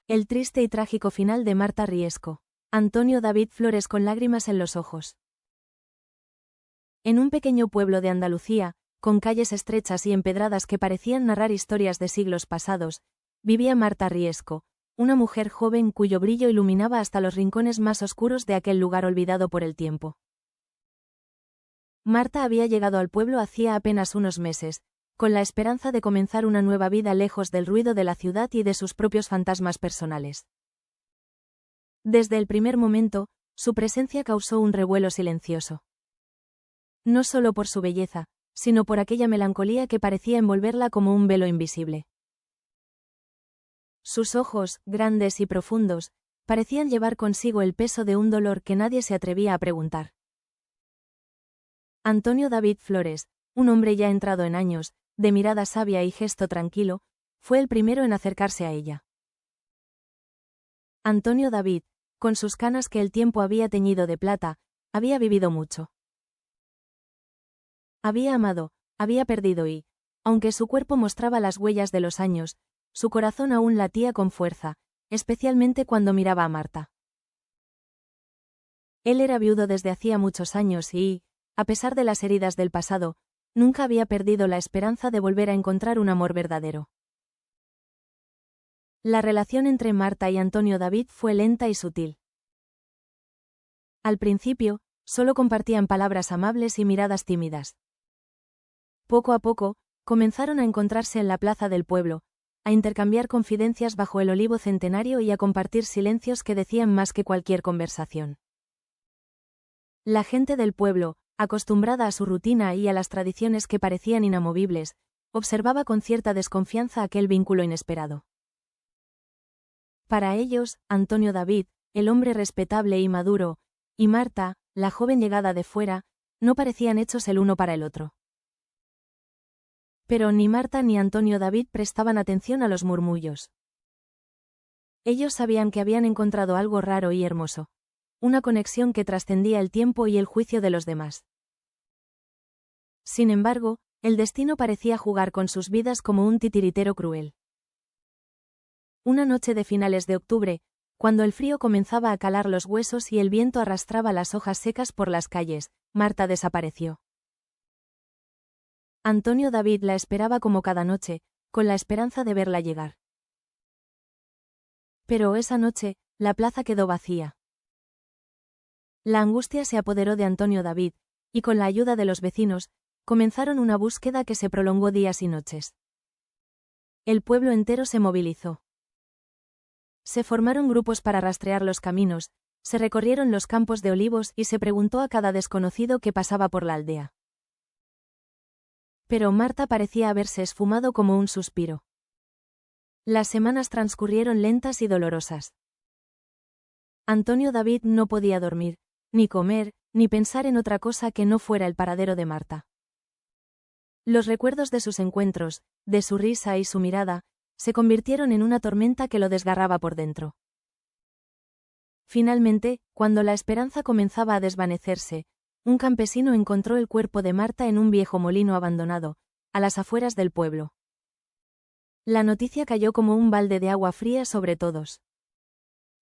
El triste y trágico final de Marta Riesco. Antonio David Flores con lágrimas en los ojos. En un pequeño pueblo de Andalucía, con calles estrechas y empedradas que parecían narrar historias de siglos pasados, vivía Marta Riesco, una mujer joven cuyo brillo iluminaba hasta los rincones más oscuros de aquel lugar olvidado por el tiempo. Marta había llegado al pueblo hacía apenas unos meses, con la esperanza de comenzar una nueva vida lejos del ruido de la ciudad y de sus propios fantasmas personales. Desde el primer momento, su presencia causó un revuelo silencioso. No solo por su belleza, sino por aquella melancolía que parecía envolverla como un velo invisible. Sus ojos, grandes y profundos, parecían llevar consigo el peso de un dolor que nadie se atrevía a preguntar. Antonio David Flores, un hombre ya entrado en años, de mirada sabia y gesto tranquilo, fue el primero en acercarse a ella. Antonio David, con sus canas que el tiempo había teñido de plata, había vivido mucho. Había amado, había perdido y, aunque su cuerpo mostraba las huellas de los años, su corazón aún latía con fuerza, especialmente cuando miraba a Marta. Él era viudo desde hacía muchos años y, a pesar de las heridas del pasado, nunca había perdido la esperanza de volver a encontrar un amor verdadero. La relación entre Marta y Antonio David fue lenta y sutil. Al principio, solo compartían palabras amables y miradas tímidas. Poco a poco, comenzaron a encontrarse en la plaza del pueblo, a intercambiar confidencias bajo el olivo centenario y a compartir silencios que decían más que cualquier conversación. La gente del pueblo, acostumbrada a su rutina y a las tradiciones que parecían inamovibles, observaba con cierta desconfianza aquel vínculo inesperado. Para ellos, Antonio David, el hombre respetable y maduro, y Marta, la joven llegada de fuera, no parecían hechos el uno para el otro. Pero ni Marta ni Antonio David prestaban atención a los murmullos. Ellos sabían que habían encontrado algo raro y hermoso. Una conexión que trascendía el tiempo y el juicio de los demás. Sin embargo, el destino parecía jugar con sus vidas como un titiritero cruel. Una noche de finales de octubre, cuando el frío comenzaba a calar los huesos y el viento arrastraba las hojas secas por las calles, Marta desapareció. Antonio David la esperaba como cada noche, con la esperanza de verla llegar. Pero esa noche, la plaza quedó vacía. La angustia se apoderó de Antonio David, y con la ayuda de los vecinos, comenzaron una búsqueda que se prolongó días y noches. El pueblo entero se movilizó. Se formaron grupos para rastrear los caminos, se recorrieron los campos de olivos y se preguntó a cada desconocido que pasaba por la aldea. Pero Marta parecía haberse esfumado como un suspiro. Las semanas transcurrieron lentas y dolorosas. Antonio David no podía dormir, ni comer, ni pensar en otra cosa que no fuera el paradero de Marta. Los recuerdos de sus encuentros, de su risa y su mirada, se convirtieron en una tormenta que lo desgarraba por dentro. Finalmente, cuando la esperanza comenzaba a desvanecerse, un campesino encontró el cuerpo de Marta en un viejo molino abandonado, a las afueras del pueblo. La noticia cayó como un balde de agua fría sobre todos.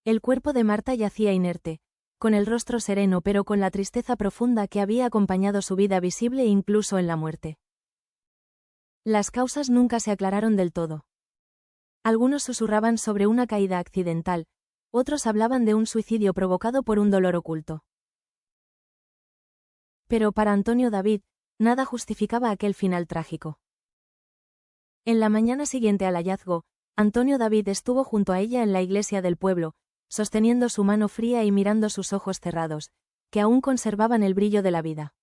El cuerpo de Marta yacía inerte, con el rostro sereno pero con la tristeza profunda que había acompañado su vida visible incluso en la muerte. Las causas nunca se aclararon del todo. Algunos susurraban sobre una caída accidental, otros hablaban de un suicidio provocado por un dolor oculto. Pero para Antonio David, nada justificaba aquel final trágico. En la mañana siguiente al hallazgo, Antonio David estuvo junto a ella en la iglesia del pueblo, sosteniendo su mano fría y mirando sus ojos cerrados, que aún conservaban el brillo de la vida.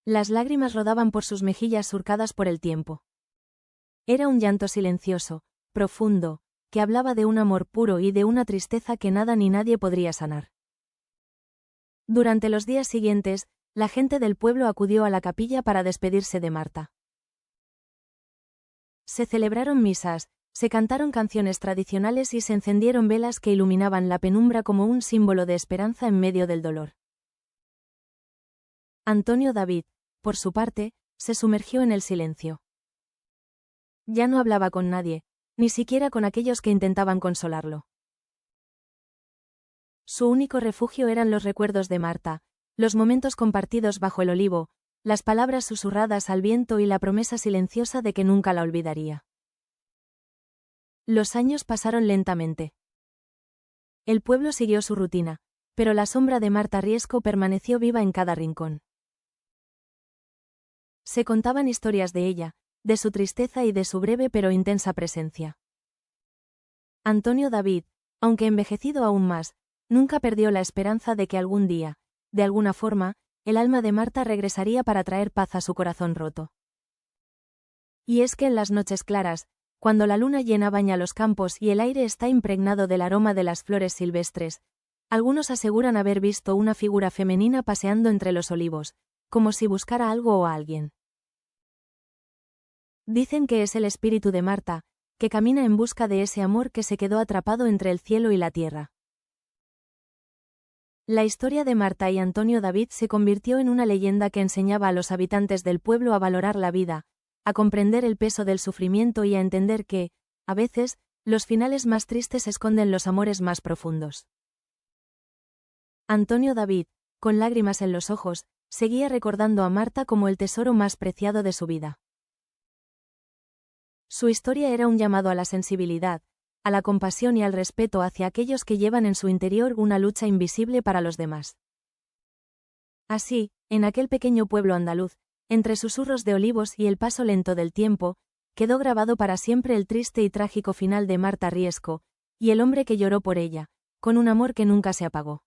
Las lágrimas rodaban por sus mejillas surcadas por el tiempo. Era un llanto silencioso, profundo, que hablaba de un amor puro y de una tristeza que nada ni nadie podría sanar. Durante los días siguientes, la gente del pueblo acudió a la capilla para despedirse de Marta. Se celebraron misas, se cantaron canciones tradicionales y se encendieron velas que iluminaban la penumbra como un símbolo de esperanza en medio del dolor. Antonio David, por su parte, se sumergió en el silencio. Ya no hablaba con nadie, ni siquiera con aquellos que intentaban consolarlo. Su único refugio eran los recuerdos de Marta, los momentos compartidos bajo el olivo, las palabras susurradas al viento y la promesa silenciosa de que nunca la olvidaría. Los años pasaron lentamente. El pueblo siguió su rutina, pero la sombra de Marta Riesco permaneció viva en cada rincón. Se contaban historias de ella, de su tristeza y de su breve pero intensa presencia. Antonio David, aunque envejecido aún más, nunca perdió la esperanza de que algún día, de alguna forma, el alma de Marta regresaría para traer paz a su corazón roto. Y es que en las noches claras, cuando la luna llena baña los campos y el aire está impregnado del aroma de las flores silvestres, algunos aseguran haber visto una figura femenina paseando entre los olivos, como si buscara algo o a alguien. Dicen que es el espíritu de Marta, que camina en busca de ese amor que se quedó atrapado entre el cielo y la tierra. La historia de Marta y Antonio David se convirtió en una leyenda que enseñaba a los habitantes del pueblo a valorar la vida, a comprender el peso del sufrimiento y a entender que, a veces, los finales más tristes esconden los amores más profundos. Antonio David, con lágrimas en los ojos, seguía recordando a Marta como el tesoro más preciado de su vida. Su historia era un llamado a la sensibilidad, a la compasión y al respeto hacia aquellos que llevan en su interior una lucha invisible para los demás. Así, en aquel pequeño pueblo andaluz, entre susurros de olivos y el paso lento del tiempo, quedó grabado para siempre el triste y trágico final de Marta Riesco, y el hombre que lloró por ella, con un amor que nunca se apagó.